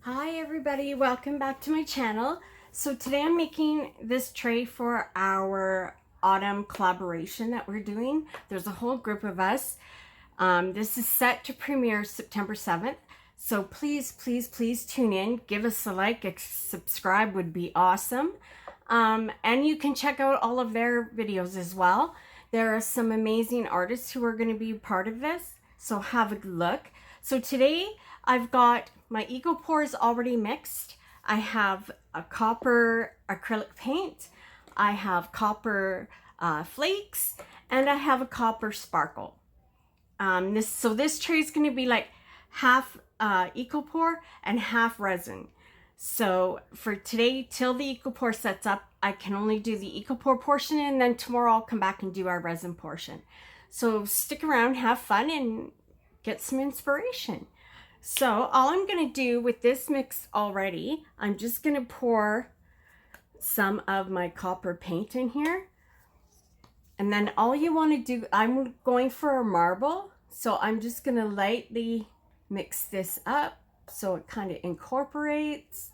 Hi everybody, welcome back to my channel. So today I'm making this tray for our autumn collaboration that we're doing. There's a whole group of us. This is set to premiere September 7th. So please tune in. Give us a like, a subscribe would be awesome. And you can check out all of their videos as well. There are some amazing artists who are going to be part of this. So have a look. So today I've got my Eco Pores already mixed. I have a copper acrylic paint. I have copper flakes, and I have a copper sparkle. This tray is going to be like half EcoPore and half resin. So for today, till the EcoPore sets up, I can only do the EcoPore portion, and then tomorrow I'll come back and do our resin portion. So stick around, have fun, and get some inspiration. So all I'm going to do with this mix already, I'm just going to pour some of my copper paint in here. And then all you want to do, I'm going for a marble. So I'm just going to lightly mix this up so it kind of incorporates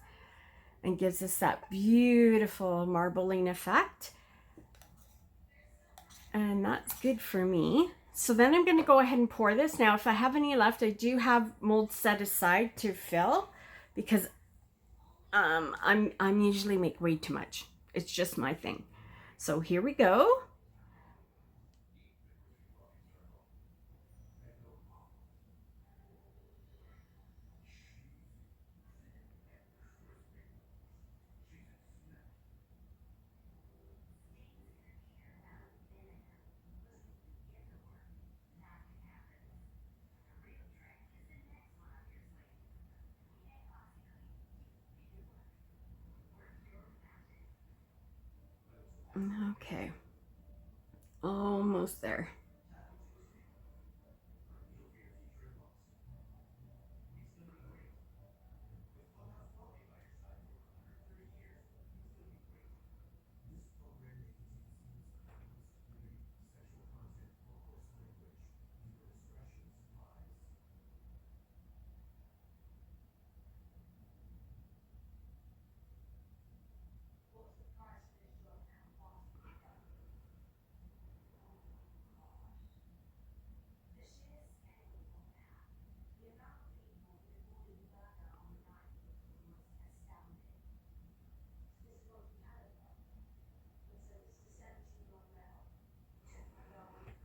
and gives us that beautiful marbling effect. And that's good for me. So then I'm going to go ahead and pour this. Now, if I have any left, I do have molds set aside to fill because I'm usually make way too much. It's just my thing. So here we go. Okay. Almost there.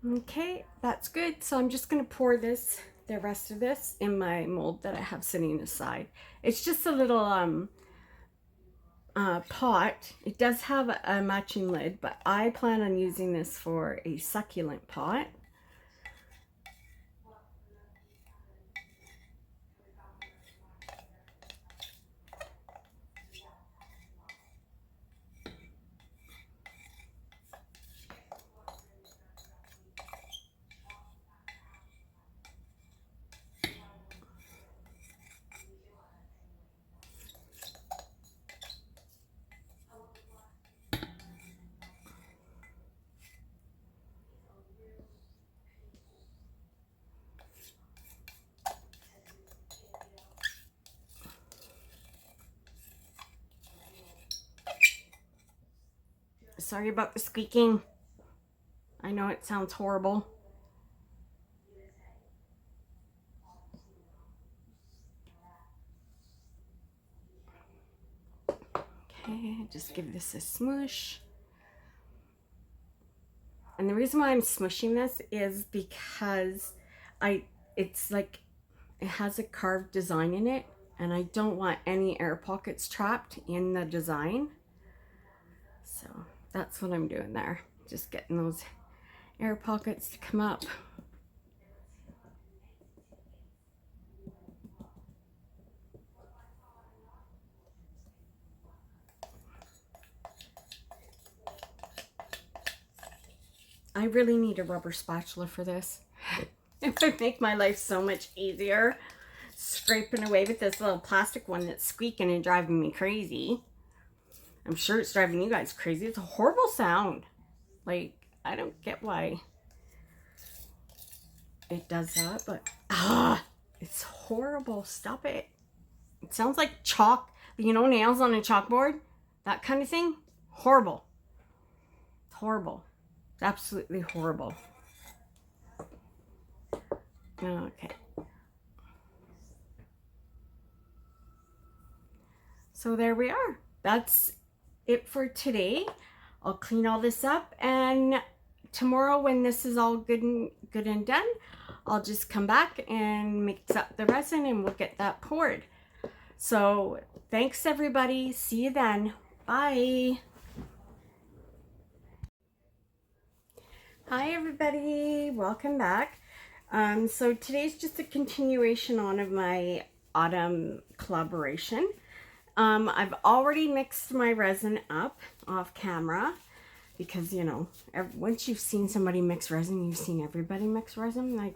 Okay, that's good. So I'm just going to pour the rest of this in my mold that I have sitting aside. It's just a little pot. It does have a matching lid, but I plan on using this for a succulent pot. Sorry about the squeaking. I know it sounds horrible. Okay, just give this a smoosh. And the reason why I'm smushing this is because it's like, it has a carved design in it, and I don't want any air pockets trapped in the design. So that's what I'm doing there. Just getting those air pockets to come up. I really need a rubber spatula for this. It would make my life so much easier. Scraping away with this little plastic one that's squeaking and driving me crazy. I'm sure it's driving you guys crazy. It's a horrible sound. Like, I don't get why it does that, but it's horrible. Stop it. It sounds like chalk, you know, nails on a chalkboard, that kind of thing. Horrible. It's horrible. It's absolutely horrible. Okay. So there we are. That's it for today. I'll clean all this up, and tomorrow when this is all good and done, I'll just come back and mix up the resin and we'll get that poured. So thanks everybody. See you then. Bye. Hi everybody. Welcome back. So today's just a continuation on of my autumn collaboration. I've already mixed my resin up off camera because, you know, once you've seen somebody mix resin, you've seen everybody mix resin. Like,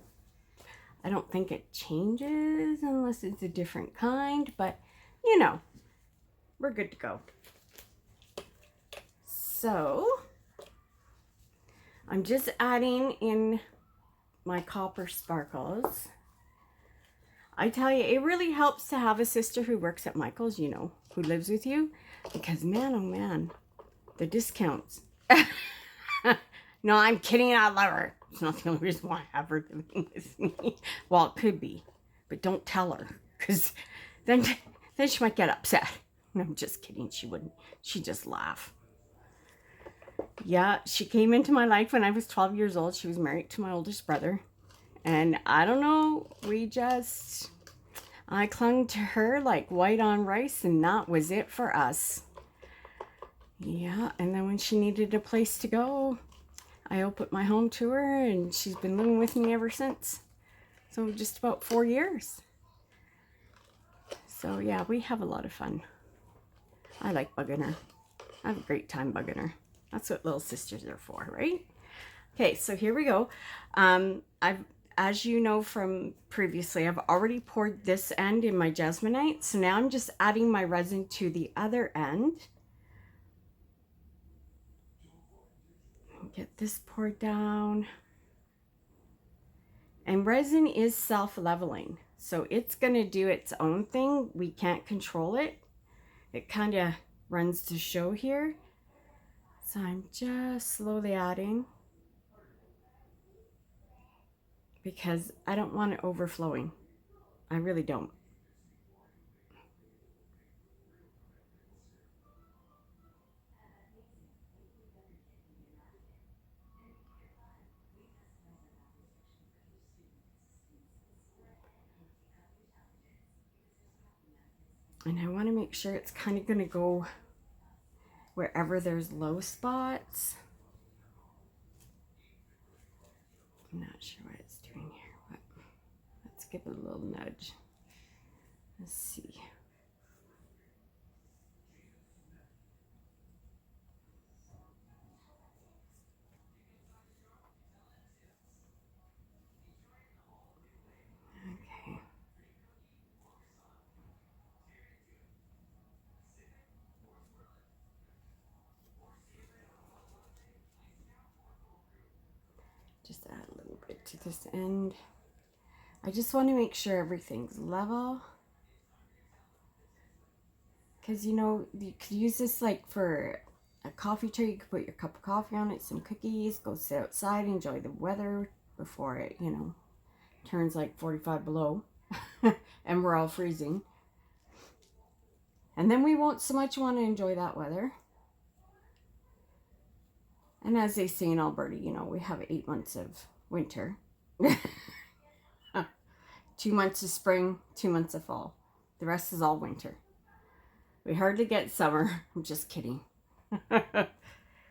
I don't think it changes unless it's a different kind, but you know, we're good to go. So I'm just adding in my copper sparkles. I tell you, it really helps to have a sister who works at Michael's, you know, who lives with you, because man, oh man, the discounts. No, I'm kidding, I love her. It's not the only reason why I have her living with me. Well, it could be, but don't tell her, because then she might get upset. No, I'm just kidding, she wouldn't. She'd just laugh. Yeah, she came into my life when I was 12 years old. She was married to my oldest brother. And I don't know, I clung to her like white on rice, and that was it for us. Yeah, and then when she needed a place to go, I opened my home to her, and she's been living with me ever since. So just about 4 years. So yeah, we have a lot of fun. I like bugging her. I have a great time bugging her. That's what little sisters are for, right? Okay, so here we go. As you know from previously, I've already poured this end in my jasminite. So now I'm just adding my resin to the other end. Get this poured down. And resin is self-leveling, so it's going to do its own thing. We can't control it. It kind of runs the show here. So I'm just slowly adding, because I don't want it overflowing. I really don't. And I want to make sure it's kind of going to go wherever there's low spots. I'm not sure what it's doing here, but let's give it a little nudge. Let's see. Okay. Just add a little bit to this end. I just want to make sure everything's level. Because, you know, you could use this like for a coffee tray. You could put your cup of coffee on it, some cookies, go sit outside, enjoy the weather before it, you know, turns like 45 below and we're all freezing. And then we won't so much want to enjoy that weather. And as they say in Alberta, you know, we have 8 months of winter. 2 months of spring, 2 months of fall. The rest is all winter. We hardly get summer. I'm just kidding.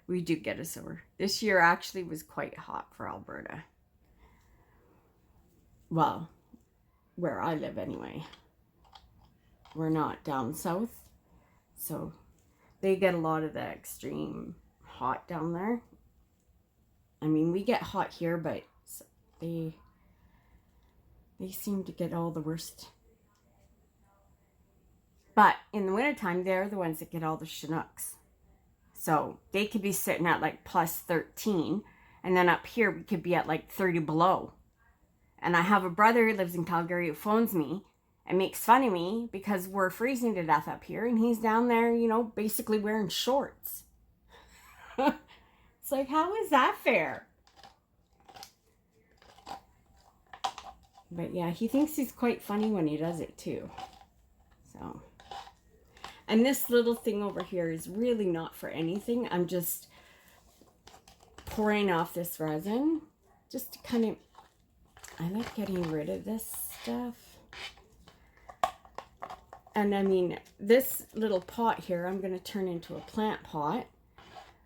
We do get a summer. This year actually was quite hot for Alberta. Well, where I live anyway. We're not down south, so they get a lot of the extreme hot down there. I mean, we get hot here, but they seem to get all the worst. But in the wintertime, they're the ones that get all the Chinooks. So they could be sitting at like plus 13. And then up here, we could be at like 30 below. And I have a brother who lives in Calgary who phones me. and makes fun of me because we're freezing to death up here, and he's down there, you know, basically wearing shorts. It's like, how is that fair? But yeah, he thinks he's quite funny when he does it too. So, and this little thing over here is really not for anything. I'm just pouring off this resin just to kind of, I like getting rid of this stuff. And I mean, this little pot here, I'm going to turn into a plant pot.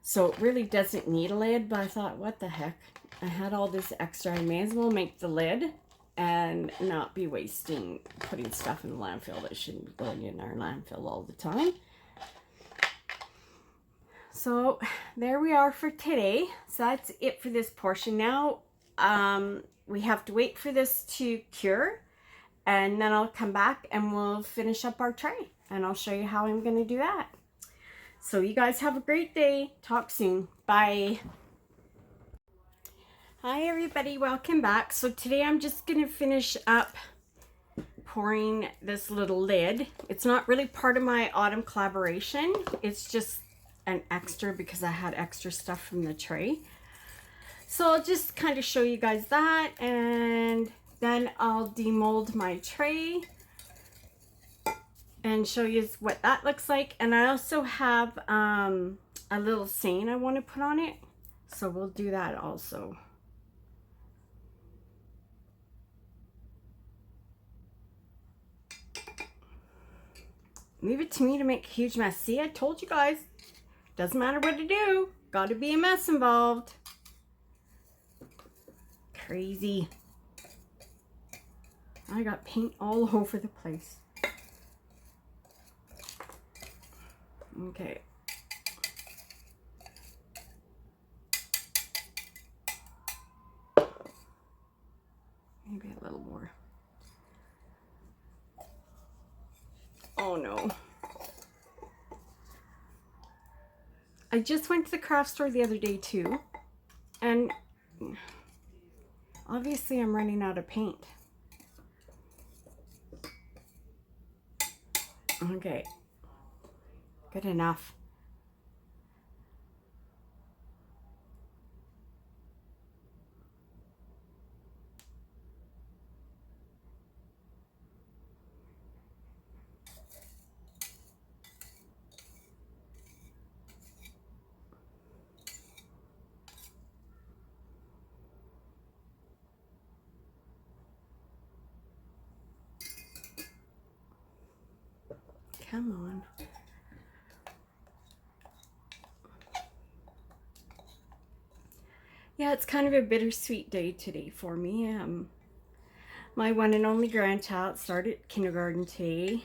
So it really doesn't need a lid, but I thought, what the heck? I had all this extra. I may as well make the lid and not be wasting putting stuff in the landfill that shouldn't be going in our landfill all the time. So there we are for today. So that's it for this portion. Now we have to wait for this to cure, and then I'll come back and we'll finish up our tray, and I'll show you how I'm going to do that. So you guys have a great day. Talk soon. Bye. Hi everybody, welcome back. So today I'm just going to finish up pouring this little lid. It's not really part of my autumn collaboration. It's just an extra because I had extra stuff from the tray. So I'll just kind of show you guys that, and then I'll demold my tray and show you what that looks like. And I also have a little saying I want to put on it, so we'll do that also. Leave it to me to make a huge mess. See, I told you guys, doesn't matter what to do, got to be a mess involved. Crazy. I got paint all over the place. Okay. Maybe a little more. Oh no. I just went to the craft store the other day too, and obviously I'm running out of paint. Okay. Good enough. Come on. Yeah, it's kind of a bittersweet day today for me. My one and only grandchild started kindergarten today,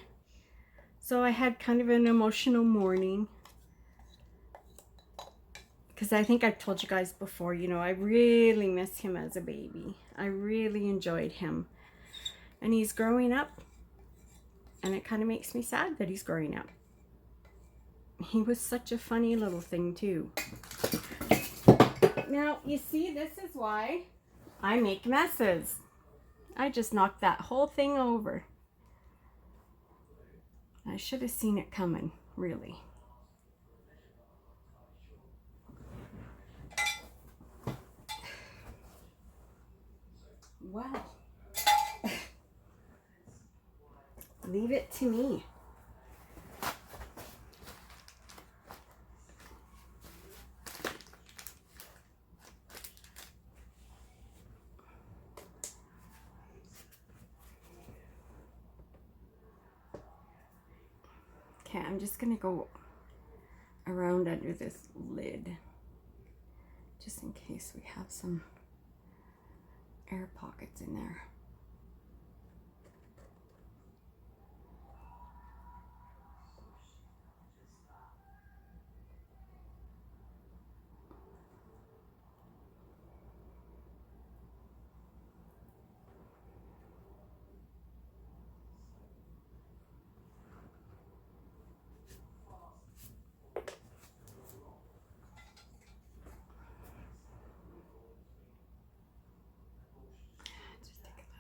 so I had kind of an emotional morning. Because I think I've told you guys before, you know, I really miss him as a baby. I really enjoyed him. And he's growing up, and it kind of makes me sad that he's growing up. He was such a funny little thing too. Now, you see, this is why I make messes. I just knocked that whole thing over. I should have seen it coming, really. Well, leave it to me. Okay, I'm just gonna go around under this lid just in case we have some air pockets in there. Just take a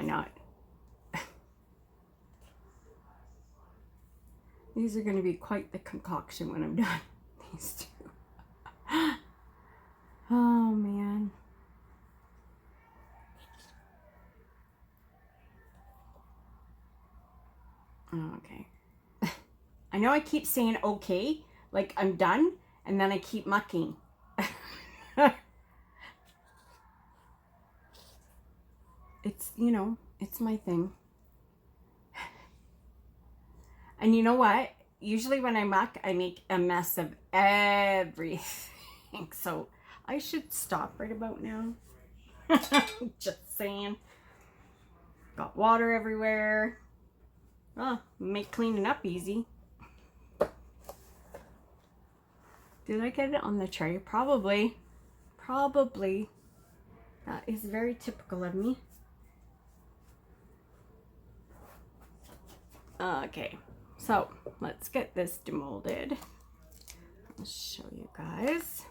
not? These are going to be quite the concoction when I'm done. These two. Oh, man. Okay. I know I keep saying okay, like I'm done, and then I keep mucking. It's, you know, it's my thing. And you know what? Usually when I muck, I make a mess of everything. So I should stop right about now. Just saying. Got water everywhere. Oh, make cleaning up easy. Did I get it on the tray? Probably. Probably. That is very typical of me. Okay, so let's get this demolded. I'll show you guys.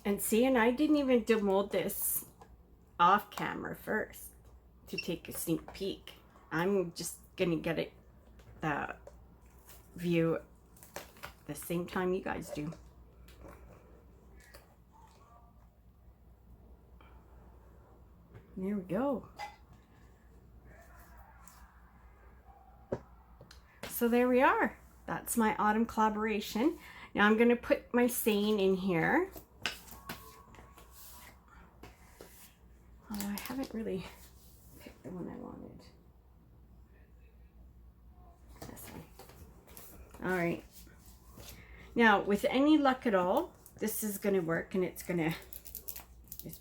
And see, and I didn't even demold this off camera first to take a sneak peek. I'm just gonna get it the view the same time you guys do. There we go. So there we are. That's my autumn collaboration. Now I'm gonna put my saying in here. I haven't really picked the one I wanted. This one. All right. Now, with any luck at all, this is gonna work, and it's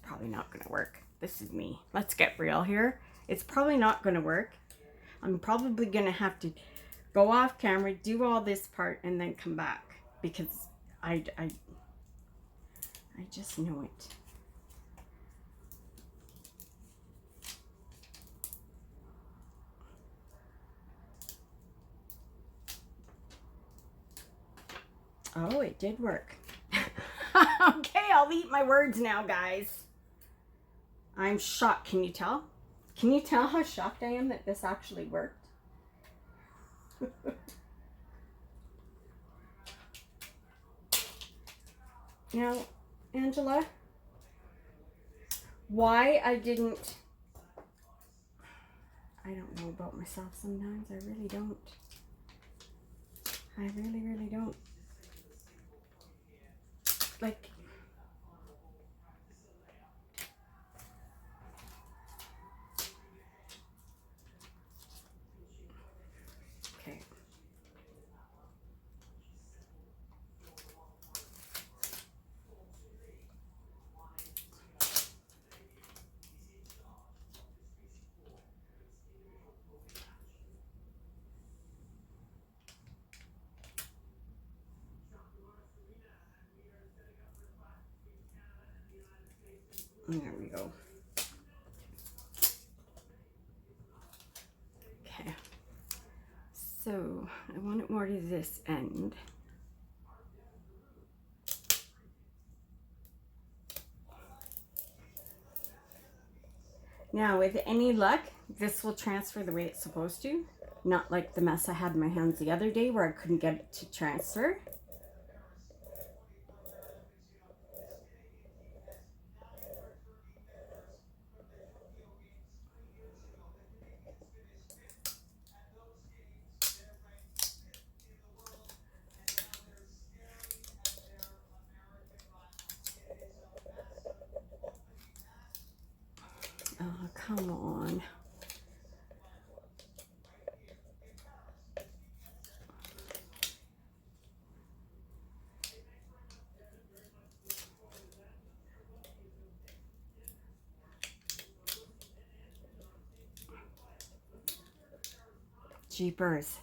probably not gonna work. This is me. Let's get real here. It's probably not gonna work. I'm probably gonna have to go off camera, do all this part, and then come back because I just know it. Oh, it did work. Okay, I'll eat my words now, guys. I'm shocked. Can you tell? Can you tell how shocked I am that this actually worked? Now, Angela, why I don't know about myself sometimes. I really don't. I really, really don't. Like, okay. There we go. Okay. So, I want it more to this end. Now, with any luck, this will transfer the way it's supposed to. Not like the mess I had in my hands the other day where I couldn't get it to transfer. Oh, come on. Jeepers.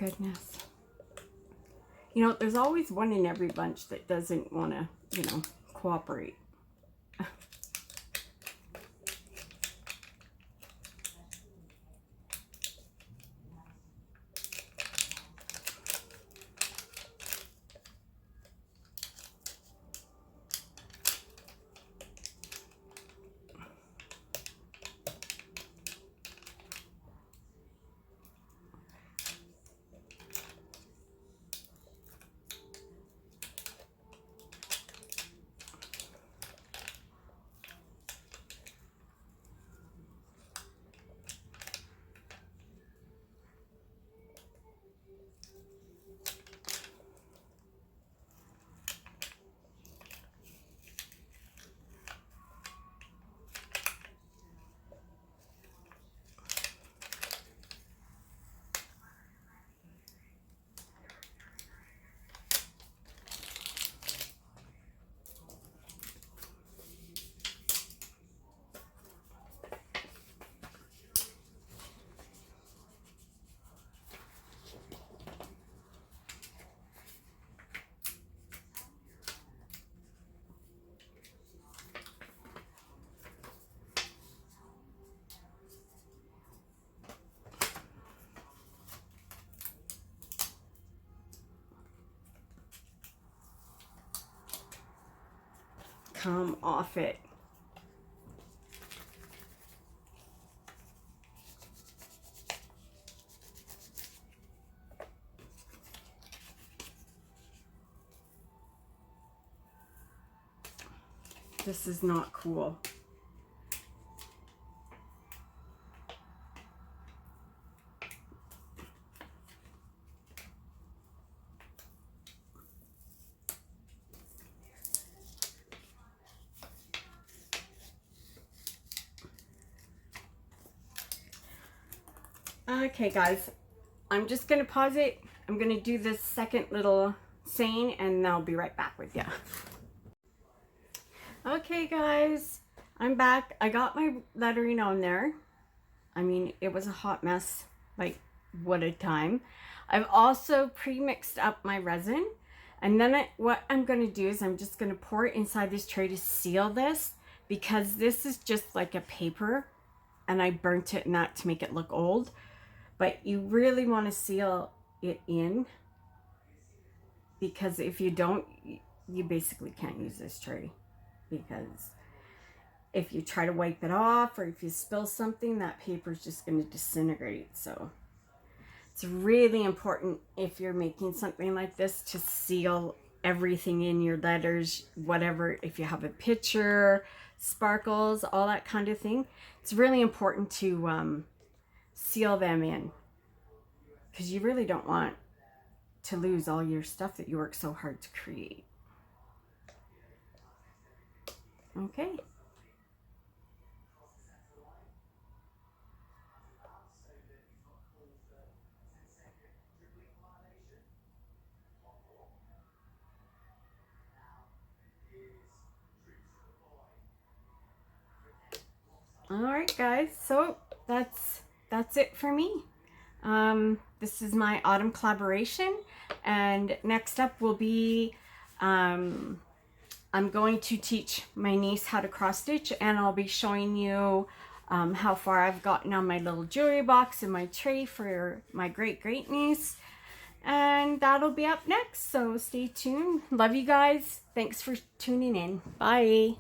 goodness. You know, there's always one in every bunch that doesn't want to, you know, cooperate. Come off it. This is not cool. Okay guys, I'm just gonna pause it. I'm gonna do this second little saying and I'll be right back with you. Okay guys, I'm back. I got my lettering on there. I mean, it was a hot mess, like what a time. I've also pre-mixed up my resin, and then what I'm gonna do is I'm just gonna pour it inside this tray to seal this, because this is just like a paper and I burnt it in that to make it look old. But you really want to seal it in, because if you don't, you basically can't use this tray, because if you try to wipe it off or if you spill something, that paper is just going to disintegrate. So it's really important, if you're making something like this, to seal everything in, your letters, whatever. If you have a picture, sparkles, all that kind of thing, it's really important to seal them in, because you really don't want to lose all your stuff that you work so hard to create. Okay. All right guys, so that's it for me. This is my autumn collaboration, and next up will be I'm going to teach my niece how to cross stitch, and I'll be showing you how far I've gotten on my little jewelry box and my tray for my great niece, and that'll be up next, so stay tuned. Love you guys. Thanks for tuning in. Bye.